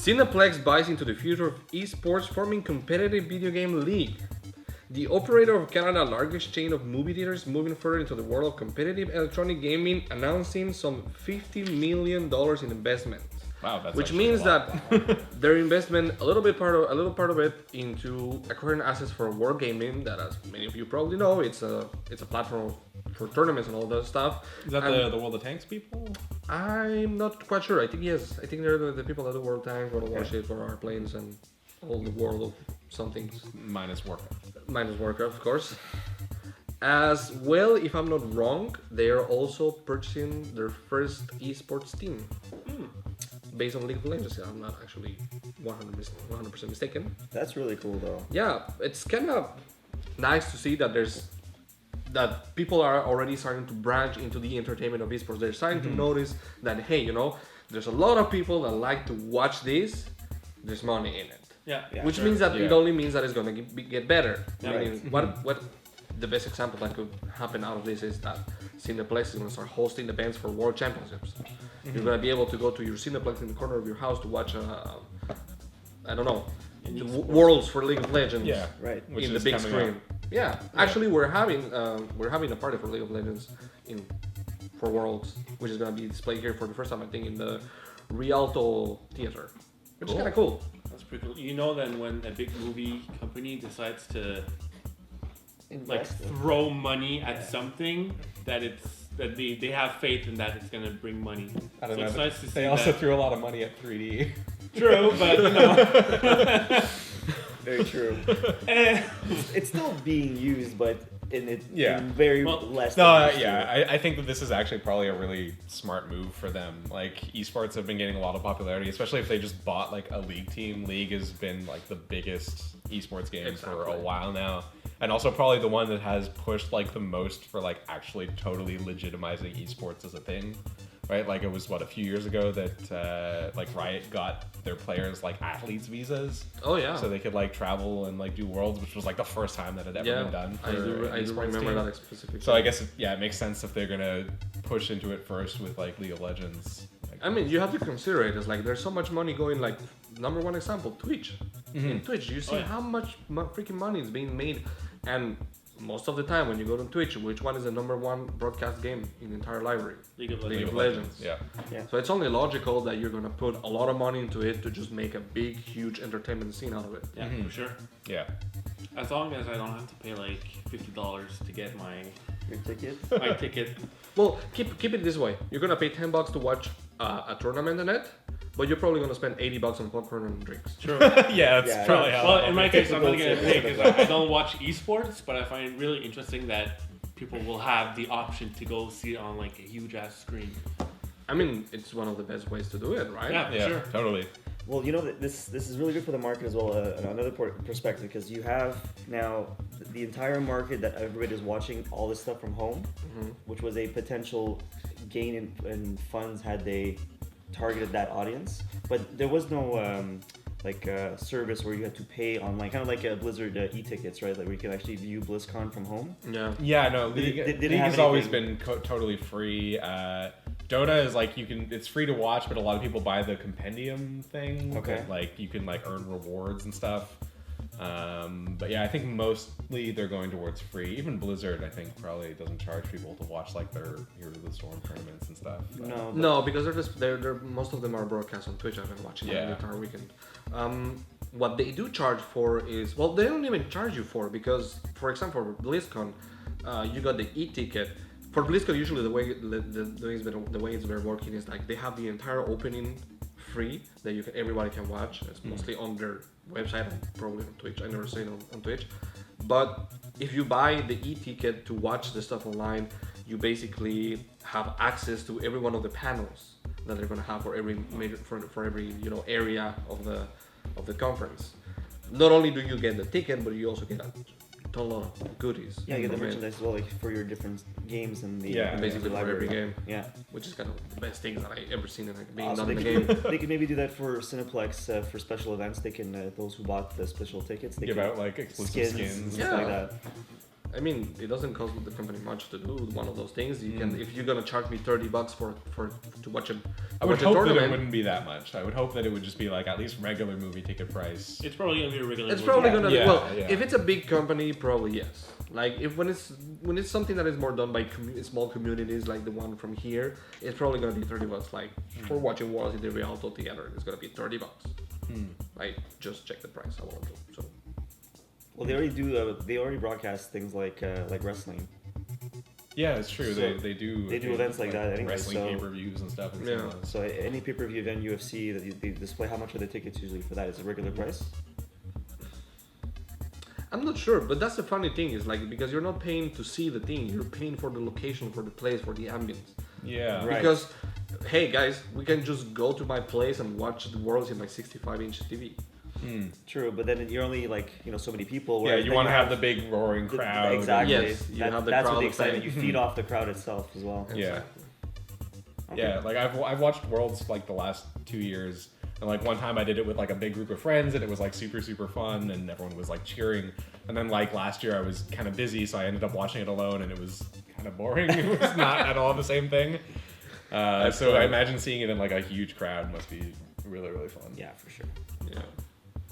Cineplex buys into the future of esports, forming competitive video game league. The operator of Canada's largest chain of movie theaters moving further into the world of competitive electronic gaming, announcing some $50 million in investment. Wow, that's which actually means a that lot. their investment, a little part of it into acquiring assets for World Gaming. That, as many of you probably know, it's a platform for tournaments and all that stuff. Is that the World of Tanks people? I'm not quite sure. I think yes. I think they're the people that do World Tanks, World of Warships, World of Airplanes, and all the World of something. Minus Warcraft. Minus Warcraft, of course. As well, if I'm not wrong, they are also purchasing their first esports team. Based on League of Legends. I'm not actually 100% mistaken. That's really cool, though. Yeah, it's kind of nice to see that that people are already starting to branch into the entertainment of esports. They're starting to notice that, hey, there's a lot of people that like to watch this. There's money in it. Yeah. Which means that it only means that it's going to get better. Yeah, I mean, what the best example that could happen out of this is that Cineplex is going to start hosting events for World Championships. You're going to be able to go to your Cineplex in the corner of your house to watch, I don't know, the Worlds for League of Legends. Yeah, Right. In the big screen. Yeah, actually, we're having a party for League of Legends for Worlds, which is going to be displayed here for the first time, I think, in the Rialto Theater, which is kind of cool. That's pretty cool. You know, then when a big movie company decides to throw money at something, that they have faith in that it's gonna bring money. I don't know. It's nice to see They also that. threw a lot of money at 3D. True, but Very true. It's still being used, but in very less. No, I think that this is actually probably a really smart move for them. Like, esports have been getting a lot of popularity, especially if they just bought like a league team. League has been like the biggest esports game for a while now, and also probably the one that has pushed like the most for like actually totally legitimizing esports as a thing. Right, like it was a few years ago that like Riot got their players like athletes visas. Oh yeah. So they could like travel and like do worlds, which was like the first time that had ever been done. For I do esports remember team. that specifically. So I guess it makes sense if they're gonna push into it first with like League of Legends. Like, I mean, you have to consider it as like there's so much money going. Like number one example, Twitch. In Twitch, you see how much freaking money is being made, and most of the time when you go to Twitch, which one is the number one broadcast game in the entire library? League of League Legends. of Legends. Yeah. So it's only logical that you're gonna put a lot of money into it to just make a big, huge entertainment scene out of it. Yeah, for sure. Yeah. As long as I don't have to pay like $50 to get Your ticket. my ticket. Well, keep it this way. You're gonna pay $10 to watch a tournament in it, but you're probably gonna spend $80 on popcorn and drinks. True. Yeah, that's probably how. Well, in my case, I'm Typical only gonna pay because Cineplex. I don't watch esports, but I find it really interesting that people will have the option to go see it on like a huge ass screen. I mean, it's one of the best ways to do it, right? Yeah, for sure. Totally. Well, this is really good for the market as well. Another perspective, because you have now the entire market that everybody is watching all this stuff from home, which was a potential gain in funds had they targeted that audience. But there was no service where you had to pay online, kind of like a Blizzard e-tickets, right? Like where you can actually view BlizzCon from home. Yeah. Yeah, no, League, Did it League have has always anything- been totally free. Dota is like it's free to watch, but a lot of people buy the compendium thing. Okay. That, like you can like earn rewards and stuff. But yeah, I think mostly they're going towards free. Even Blizzard, I think, probably doesn't charge people to watch like their Heroes of the Storm tournaments and stuff. But No, because they're most of them are broadcast on Twitch. I've been watching them the entire weekend. What they do charge for is, well, they don't even charge you for, because, for example, for BlizzCon, you got the e-ticket. For BlizzCon, usually the way it's been working is like they have the entire opening free that everybody can watch. It's mostly on their website and probably on Twitch. I never seen it on Twitch. But if you buy the e-ticket to watch the stuff online, you basically have access to every one of the panels that they're gonna have for every area of the conference. Not only do you get the ticket, but you also get a ton of goodies. Yeah, you get the from it. merchandise as well, like for your different games and the Basically for every game. Yeah. Which is kind of the best thing that I ever seen in being So done they in the game. they could maybe do that for Cineplex for special events. They can those who bought the special tickets, they give can out like exclusive skins. and Yeah. stuff like that. I mean, it doesn't cost the company much to do one of those things. You can, if you're gonna charge me $30 to watch a I would watch a hope that tournament. it wouldn't be that much. I would hope that it would just be like at least regular movie ticket price. It's probably gonna be a regular. It's movie. probably gonna Yeah, well, yeah. if it's a big company, probably yes. Like if when it's something that is more done by small communities like the one from here, it's probably gonna be $30. Like for watching Worlds in the Rialto together, it's gonna be $30. Like just check the price. I won't do so. Well, they already do. They already broadcast things like wrestling. Yeah, it's true. So they do events like that anyway, wrestling so- pay-per-views and stuff. And Yeah. stuff. So any pay-per-view event, UFC, that they display, how much are the tickets usually for that? Is it regular price? I'm not sure, but that's the funny thing is like because you're not paying to see the thing, you're paying for the location, for the place, for the ambience. Yeah. Right. Because, hey guys, we can just go to my place and watch the Worlds in my 65-inch TV. True, but then you're only like so many people. Yeah, whereas you then want to have the big roaring the- crowd. Exactly. Yes, you have the that's what crowd the excitement. effect. You feed off the crowd itself as well. Yeah. Exactly. Okay. Yeah, like I've watched Worlds like the last 2 years, and like one time I did it with like a big group of friends, and it was like super fun, and everyone was like cheering. And then like last year I was kind of busy, so I ended up watching it alone, and it was kind of boring. It was not at all the same thing. So I imagine seeing it in like a huge crowd must be really fun. Yeah, for sure. Yeah.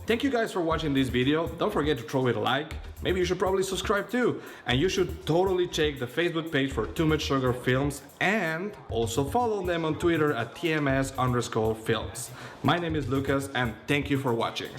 Thank you guys for watching this video. Don't forget to throw it a like. Maybe you should probably subscribe too. And you should totally check the Facebook page for Too Much Sugar Films and also follow them on Twitter at TMS_films. My name is Lucas and thank you for watching.